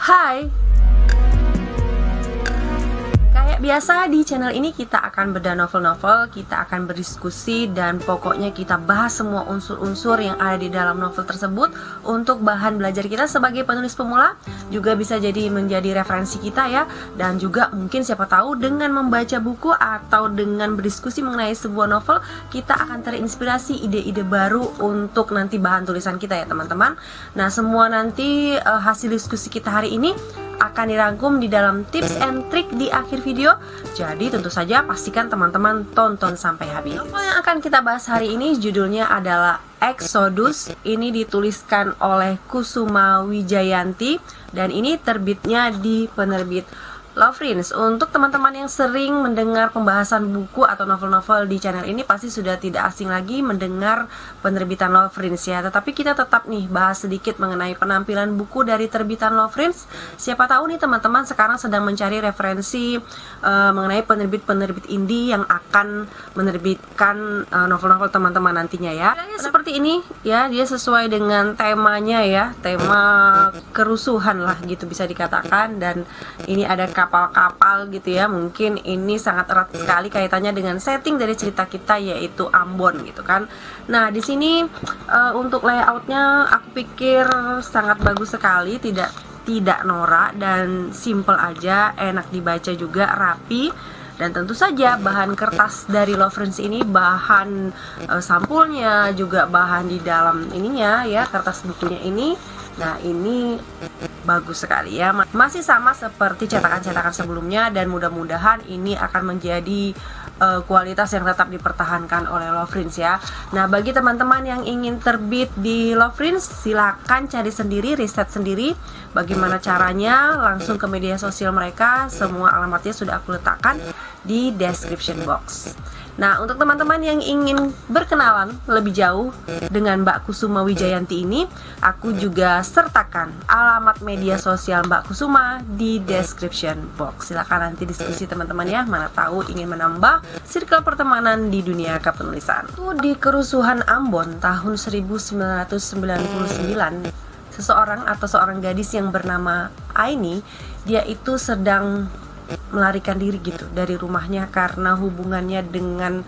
Hai. Kayak biasa di channel ini kita akan bedah novel-novel, kita akan berdiskusi dan pokoknya kita bahas semua unsur-unsur yang ada di dalam novel tersebut untuk bahan belajar kita sebagai penulis pemula, juga bisa jadi menjadi referensi kita ya. Dan juga mungkin siapa tahu dengan membaca buku atau dengan berdiskusi mengenai sebuah novel, kita akan terinspirasi ide-ide baru untuk nanti bahan tulisan kita ya teman-teman. Nah, semua nanti hasil diskusi kita hari ini akan dirangkum di dalam tips and trick di akhir video. Jadi tentu saja pastikan teman-teman tonton sampai habis. Novel yang akan kita bahas hari ini judulnya adalah Exodus. Ini dituliskan oleh Kusuma Wijayanti dan ini terbitnya di penerbit Lovrins. Untuk teman-teman yang sering mendengar pembahasan buku atau novel-novel di channel ini pasti sudah tidak asing lagi mendengar penerbitan Lovrins ya. Tetapi kita tetap nih bahas sedikit mengenai penampilan buku dari terbitan Lovrins. Siapa tahu nih teman-teman sekarang sedang mencari referensi mengenai penerbit-penerbit indie yang akan menerbitkan novel-novel teman-teman nantinya ya. Seperti ini ya, dia sesuai dengan temanya ya, tema kerusuhan lah gitu bisa dikatakan. Dan ini ada kapal-kapal gitu ya. Mungkin ini sangat erat sekali kaitannya dengan setting dari cerita kita, yaitu Ambon gitu kan. Nah, di sini untuk layoutnya aku pikir sangat bagus sekali, tidak norak dan simple aja, enak dibaca juga, rapi. Dan tentu saja bahan kertas dari Lovrins ini, bahan sampulnya juga bahan di dalam ininya ya, kertas bukunya ini. Nah, ini bagus sekali ya. Masih sama seperti cetakan-cetakan sebelumnya dan mudah-mudahan ini akan menjadi kualitas yang tetap dipertahankan oleh Lovrins ya. Nah, bagi teman-teman yang ingin terbit di Lovrins, silakan cari sendiri, riset sendiri bagaimana caranya, langsung ke media sosial mereka. Semua alamatnya sudah aku letakkan di description box. Nah, untuk teman-teman yang ingin berkenalan lebih jauh dengan Mbak Kusuma Wijayanti ini, aku juga sertakan alamat media sosial Mbak Kusuma di description box. Silakan nanti diskusi teman-teman ya, mana tahu ingin menambah circle pertemanan di dunia kepenulisan. Itu di kerusuhan Ambon tahun 1999, seseorang atau seorang gadis yang bernama Aini, dia itu sedang melarikan diri gitu dari rumahnya karena hubungannya dengan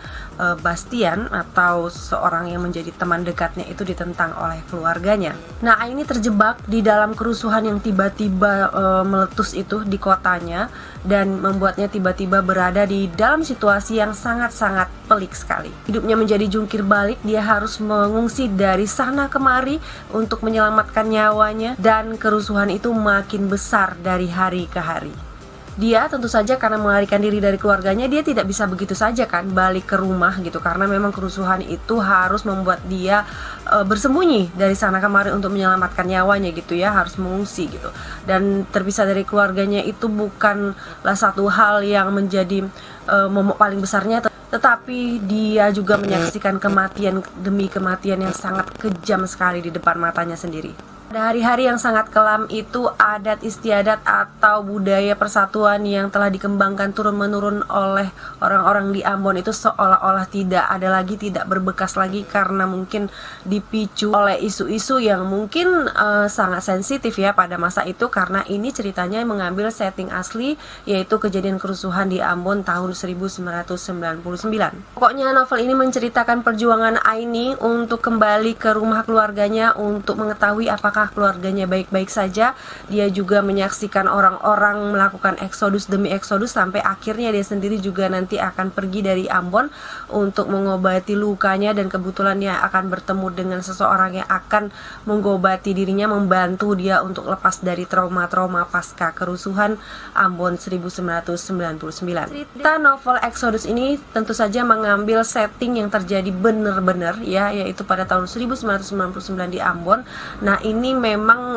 Bastian atau seorang yang menjadi teman dekatnya itu ditentang oleh keluarganya. Nah, ini terjebak di dalam kerusuhan yang tiba-tiba meletus itu di kotanya dan membuatnya tiba-tiba berada di dalam situasi yang sangat-sangat pelik sekali. Hidupnya menjadi jungkir balik, dia harus mengungsi dari sana kemari untuk menyelamatkan nyawanya dan kerusuhan itu makin besar dari hari ke hari. Dia tentu saja karena melarikan diri dari keluarganya, dia tidak bisa begitu saja kan balik ke rumah gitu, karena memang kerusuhan itu harus membuat dia bersembunyi dari sana kemari untuk menyelamatkan nyawanya gitu ya, harus mengungsi gitu. Dan terpisah dari keluarganya itu bukanlah satu hal yang menjadi momok paling besarnya, tetapi dia juga menyaksikan kematian demi kematian yang sangat kejam sekali di depan matanya sendiri. Pada hari-hari yang sangat kelam itu, adat istiadat atau budaya persatuan yang telah dikembangkan turun-menurun oleh orang-orang di Ambon itu seolah-olah tidak ada lagi, tidak berbekas lagi, karena mungkin dipicu oleh isu-isu yang mungkin sangat sensitif ya pada masa itu, karena ini ceritanya mengambil setting asli, yaitu kejadian kerusuhan di Ambon tahun 1999. Pokoknya novel ini menceritakan perjuangan Aini untuk kembali ke rumah keluarganya, untuk mengetahui apakah keluarganya baik-baik saja. Dia juga menyaksikan orang-orang melakukan eksodus demi eksodus sampai akhirnya dia sendiri juga nanti akan pergi dari Ambon untuk mengobati lukanya, dan kebetulan dia akan bertemu dengan seseorang yang akan mengobati dirinya, membantu dia untuk lepas dari trauma-trauma pasca kerusuhan Ambon 1999. Cerita novel Exodus ini tentu saja mengambil setting yang terjadi benar-benar ya, yaitu pada tahun 1999 di Ambon. Nah, ini memang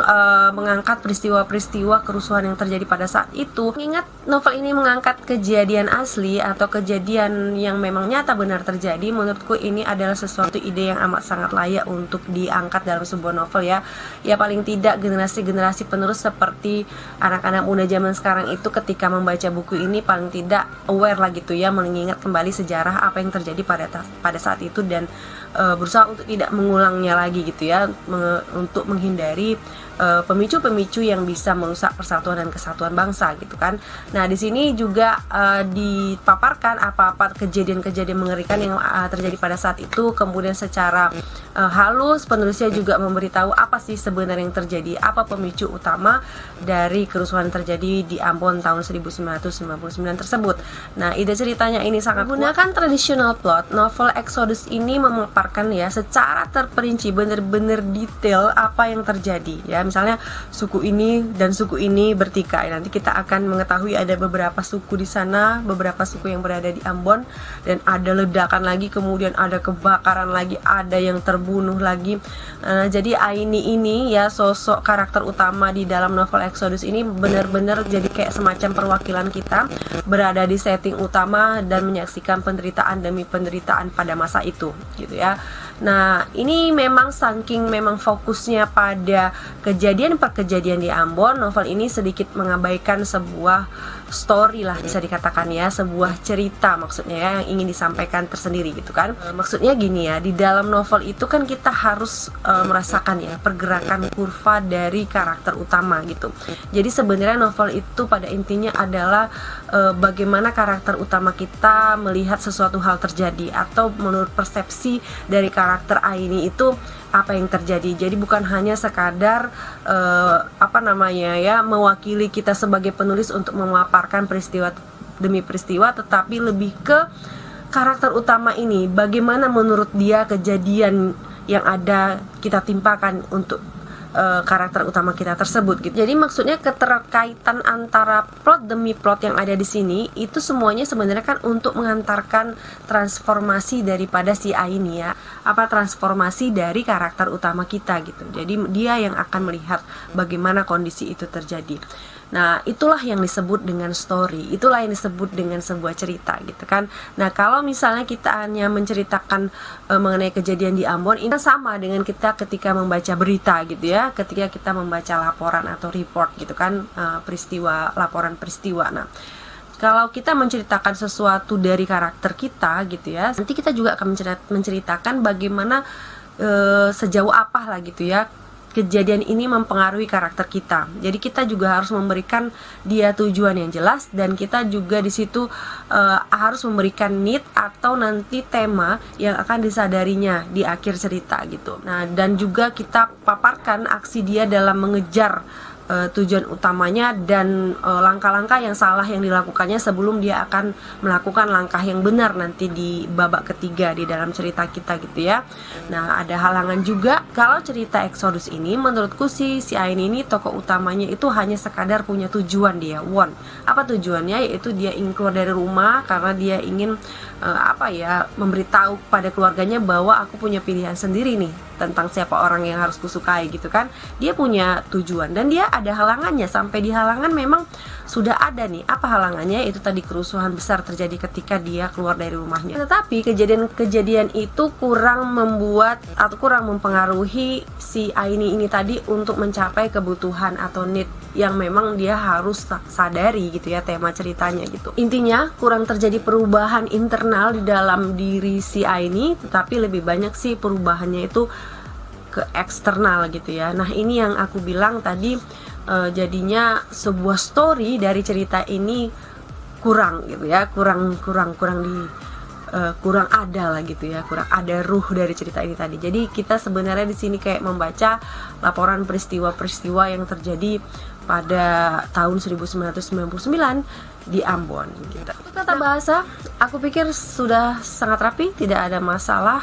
mengangkat peristiwa-peristiwa kerusuhan yang terjadi pada saat itu. Mengingat novel ini mengangkat kejadian asli atau kejadian yang memang nyata benar terjadi, menurutku ini adalah sesuatu ide yang amat sangat layak untuk diangkat dalam sebuah novel ya. Ya, paling tidak generasi-generasi penerus seperti anak-anak muda zaman sekarang itu ketika membaca buku ini paling tidak aware lah gitu ya, mengingat kembali sejarah apa yang terjadi pada saat itu dan berusaha untuk tidak mengulangnya lagi gitu ya, untuk menghindari pemicu-pemicu yang bisa merusak persatuan dan kesatuan bangsa gitu kan. Nah, di sini juga dipaparkan apa-apa kejadian-kejadian mengerikan yang terjadi pada saat itu, kemudian secara halus penulisnya juga memberitahu apa sih sebenarnya yang terjadi, apa pemicu utama dari kerusuhan terjadi di Ambon tahun 1999 tersebut. Nah, ide ceritanya ini sangat menggunakan traditional plot. Novel Exodus ini memaparkan ya secara terperinci, bener-bener detail apa yang terjadi ya. Misalnya suku ini dan suku ini bertikai. Nanti kita akan mengetahui ada beberapa suku di sana, beberapa suku yang berada di Ambon, dan ada ledakan lagi, kemudian ada kebakaran lagi, ada yang terbunuh lagi. Jadi Aini ini ya, sosok karakter utama di dalam novel Exodus ini benar-benar jadi kayak semacam perwakilan kita, berada di setting utama dan menyaksikan penderitaan demi penderitaan pada masa itu gitu ya. Nah, ini memang saking memang fokusnya pada kejadian per kejadian di Ambon, novel ini sedikit mengabaikan sebuah story lah bisa dikatakan ya, sebuah cerita maksudnya ya, yang ingin disampaikan tersendiri gitu kan. Maksudnya gini ya, di dalam novel itu kan kita harus merasakan ya pergerakan kurva dari karakter utama gitu. Jadi sebenarnya novel itu pada intinya adalah bagaimana karakter utama kita melihat sesuatu hal terjadi, atau menurut persepsi dari karakter Aini itu apa yang terjadi. Jadi bukan hanya sekadar mewakili kita sebagai penulis untuk memaparkan peristiwa demi peristiwa, tetapi lebih ke karakter utama ini, bagaimana menurut dia kejadian yang ada kita timpakan untuk karakter utama kita tersebut gitu. Jadi maksudnya keterkaitan antara plot demi plot yang ada di sini itu semuanya sebenarnya kan untuk mengantarkan transformasi daripada si Aini ya, transformasi dari karakter utama kita gitu. Jadi dia yang akan melihat bagaimana kondisi itu terjadi. Nah, itulah yang disebut dengan story, itulah yang disebut dengan sebuah cerita gitu kan. Nah, kalau misalnya kita hanya menceritakan mengenai kejadian di Ambon, ini sama dengan kita ketika membaca berita gitu ya, ketika kita membaca laporan atau report gitu kan, laporan peristiwa. Nah, kalau kita menceritakan sesuatu dari karakter kita gitu ya, nanti kita juga akan menceritakan bagaimana sejauh apa lah gitu ya kejadian ini mempengaruhi karakter kita. Jadi kita juga harus memberikan dia tujuan yang jelas, dan kita juga di situ harus memberikan need atau nanti tema yang akan disadarinya di akhir cerita gitu. Nah, dan juga kita paparkan aksi dia dalam mengejar tujuan utamanya dan langkah-langkah yang salah yang dilakukannya sebelum dia akan melakukan langkah yang benar nanti di babak ketiga di dalam cerita kita gitu ya. Nah, ada halangan juga kalau cerita Exodus ini, menurutku si Aini ini tokoh utamanya itu hanya sekadar punya tujuan dia, apa tujuannya, yaitu dia ingin keluar dari rumah karena dia ingin memberitahu pada keluarganya bahwa aku punya pilihan sendiri nih tentang siapa orang yang harus kusukai gitu kan. Dia punya tujuan dan dia ada halangannya. Sampai di halangan memang sudah ada nih. Apa halangannya? Itu tadi kerusuhan besar terjadi ketika dia keluar dari rumahnya. Tetapi kejadian-kejadian itu kurang membuat atau kurang mempengaruhi si Aini ini tadi untuk mencapai kebutuhan atau need yang memang dia harus sadari gitu ya, tema ceritanya gitu. Intinya kurang terjadi perubahan internal di dalam diri si Aini, tetapi lebih banyak sih perubahannya itu ke eksternal gitu ya. Nah, ini yang aku bilang tadi, jadinya sebuah story dari cerita ini kurang gitu ya, kurang ada lah gitu ya, kurang ada ruh dari cerita ini tadi. Jadi kita sebenarnya di sini kayak membaca laporan peristiwa-peristiwa yang terjadi pada tahun 1999 di Ambon gitu. Tata bahasa aku pikir sudah sangat rapi, tidak ada masalah.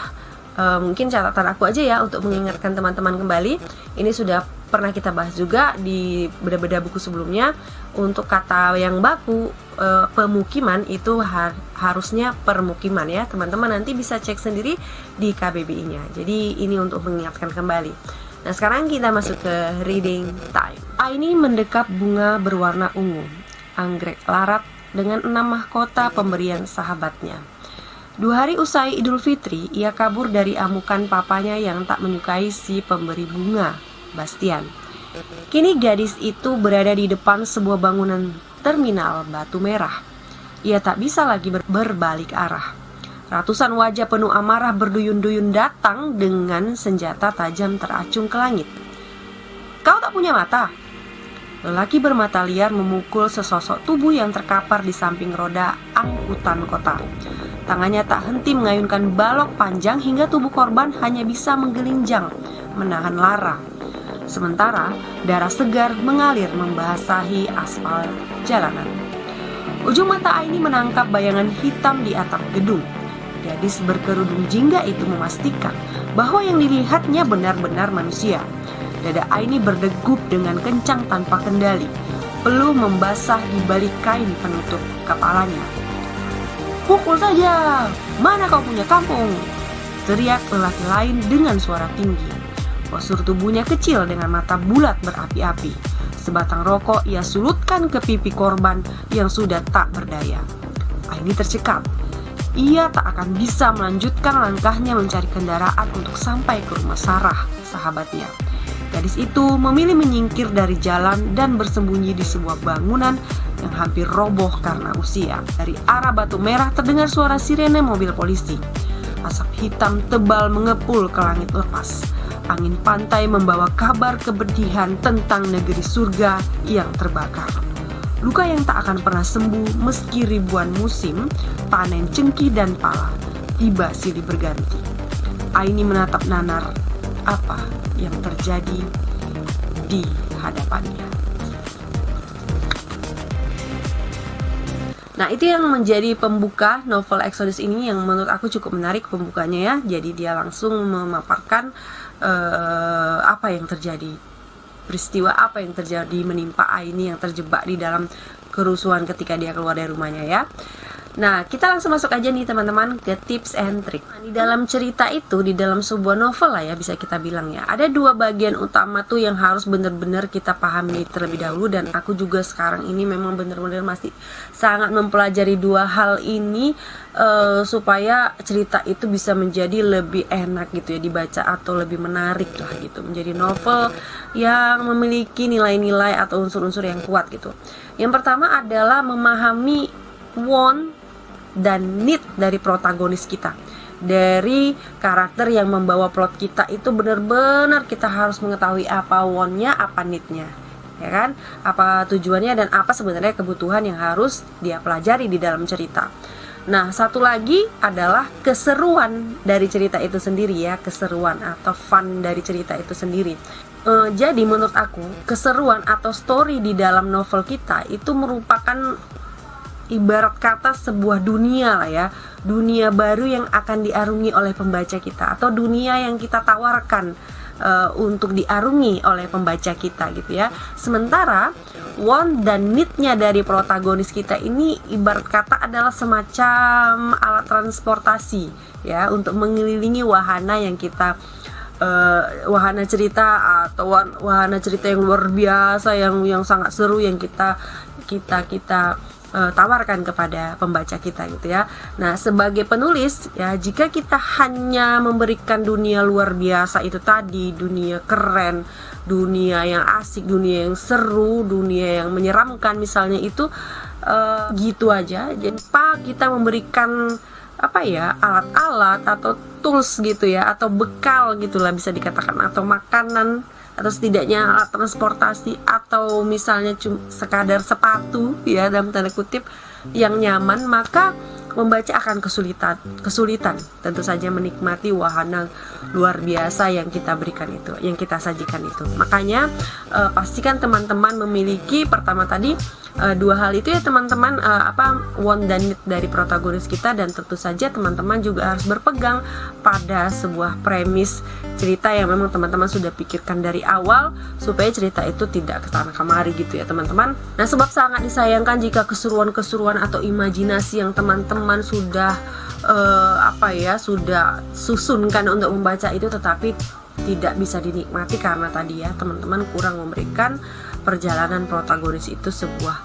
Mungkin catatan aku aja ya untuk mengingatkan teman-teman kembali. Ini sudah pernah kita bahas juga di beda-beda buku sebelumnya. Untuk kata yang baku, pemukiman itu harusnya permukiman ya. Teman-teman nanti bisa cek sendiri di KBBI-nya. Jadi ini untuk mengingatkan kembali. Nah, sekarang kita masuk ke reading time. Aini mendekap bunga berwarna ungu, anggrek larat dengan 6 mahkota pemberian sahabatnya. 2 hari usai Idul Fitri, ia kabur dari amukan papanya yang tak menyukai si pemberi bunga, Bastian. Kini gadis itu berada di depan sebuah bangunan terminal batu merah. Ia tak bisa lagi berbalik arah. Ratusan wajah penuh amarah berduyun-duyun datang dengan senjata tajam teracung ke langit. Kau tak punya mata? Lelaki bermata liar memukul sesosok tubuh yang terkapar di samping roda angkutan kota. Tangannya tak henti mengayunkan balok panjang hingga tubuh korban hanya bisa menggelinjang, menahan lara. Sementara darah segar mengalir membasahi aspal jalanan. Ujung mata Aini menangkap bayangan hitam di atap gedung. Gadis berkerudung jingga itu memastikan bahwa yang dilihatnya benar-benar manusia. Dada Aini berdegup dengan kencang tanpa kendali. Peluh membasah di balik kain penutup kepalanya. "Pukul saja! Mana kau punya kampung?" teriak lelaki lain dengan suara tinggi. Postur tubuhnya kecil dengan mata bulat berapi-api. Sebatang rokok ia sulutkan ke pipi korban yang sudah tak berdaya. Aini tercekat. Ia tak akan bisa melanjutkan langkahnya mencari kendaraan untuk sampai ke rumah Sarah, sahabatnya. Gadis itu memilih menyingkir dari jalan dan bersembunyi di sebuah bangunan yang hampir roboh karena usia. Dari arah Batu Merah terdengar suara sirene mobil polisi. Asap hitam tebal mengepul ke langit lepas. Angin pantai membawa kabar kepedihan tentang negeri surga yang terbakar. Luka yang tak akan pernah sembuh meski ribuan musim panen cengkih dan pala tiba silih berganti. Aini menatap nanar apa yang terjadi di hadapannya. Nah, itu yang menjadi pembuka novel Exodus ini, yang menurut aku cukup menarik pembukanya ya. Jadi dia langsung memaparkan apa yang terjadi, peristiwa apa yang terjadi menimpa Aini yang terjebak di dalam kerusuhan ketika dia keluar dari rumahnya ya. Nah, kita langsung masuk aja nih teman-teman ke tips and trick. Nah, di dalam cerita itu, di dalam sebuah novel lah ya bisa kita bilang ya, ada dua bagian utama tuh yang harus benar-benar kita pahami terlebih dahulu. Dan aku juga sekarang ini memang benar-benar masih sangat mempelajari dua hal ini supaya cerita itu bisa menjadi lebih enak gitu ya dibaca, atau lebih menarik lah gitu, menjadi novel yang memiliki nilai-nilai atau unsur-unsur yang kuat gitu. Yang pertama adalah memahami want dan need dari protagonis kita, dari karakter yang membawa plot kita. Itu benar-benar kita harus mengetahui apa want-nya, apa need-nya, ya kan? Apa tujuannya dan apa sebenarnya kebutuhan yang harus dia pelajari di dalam cerita. Nah, satu lagi adalah keseruan dari cerita itu sendiri ya, keseruan atau fun dari cerita itu sendiri. Jadi menurut aku keseruan atau story di dalam novel kita itu merupakan ibarat kata sebuah dunia lah ya, dunia baru yang akan diarungi oleh pembaca kita, atau dunia yang kita tawarkan untuk diarungi oleh pembaca kita gitu ya. Sementara want dan need-nya dari protagonis kita ini ibarat kata adalah semacam alat transportasi ya, untuk mengelilingi wahana yang kita wahana cerita atau wahana cerita yang luar biasa, yang sangat seru, yang kita tawarkan kepada pembaca kita gitu ya. Nah, sebagai penulis ya, jika kita hanya memberikan dunia luar biasa itu tadi, dunia keren, dunia yang asik, dunia yang seru, dunia yang menyeramkan misalnya, itu gitu aja, tanpa kita memberikan apa ya, alat-alat atau tools gitu ya, atau bekal gitulah bisa dikatakan, atau makanan, atau setidaknya alat transportasi, atau misalnya sekadar sepatu ya dalam tanda kutip yang nyaman, maka membaca akan kesulitan tentu saja menikmati wahana luar biasa yang kita berikan itu, yang kita sajikan itu. Makanya pastikan teman-teman memiliki pertama tadi dua hal itu ya teman-teman, want dan need dari protagonis kita, dan tentu saja teman-teman juga harus berpegang pada sebuah premis cerita yang memang teman-teman sudah pikirkan dari awal supaya cerita itu tidak kesana kemari gitu ya teman-teman. Nah, sebab sangat disayangkan jika keseruan-keseruan atau imajinasi yang teman-teman sudah sudah susunkan untuk membaca itu tetapi tidak bisa dinikmati karena tadi ya teman-teman kurang memberikan perjalanan protagonis itu sebuah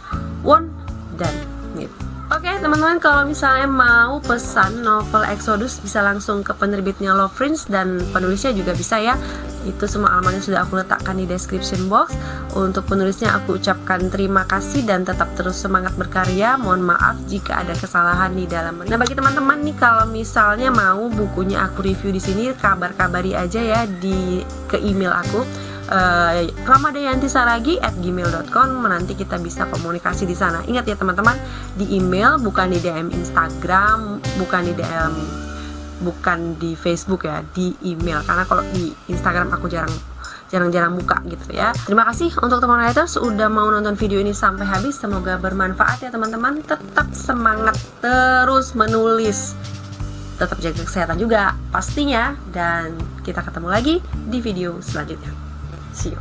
want dan need. Oke teman-teman, kalau misalnya mau pesan novel Exodus bisa langsung ke penerbitnya Love Prince, dan penulisnya juga bisa ya. Itu semua alamatnya sudah aku letakkan di description box. Untuk penulisnya aku ucapkan terima kasih dan tetap terus semangat berkarya. Mohon maaf jika ada kesalahan di dalam. Nah, bagi teman-teman nih kalau misalnya mau bukunya aku review di sini, kabar-kabari aja ya ke email aku. ramadayantisaragi@gmail.com. Nanti kita bisa komunikasi di sana. Ingat ya teman-teman, di email, bukan di DM Instagram, bukan di DM, bukan di Facebook ya, di email. Karena kalau di Instagram aku jarang-jarang buka gitu ya. Terima kasih untuk teman writers udah mau nonton video ini sampai habis. Semoga bermanfaat ya teman-teman. Tetap semangat terus menulis, tetap jaga kesehatan juga pastinya, dan kita ketemu lagi di video selanjutnya. See you.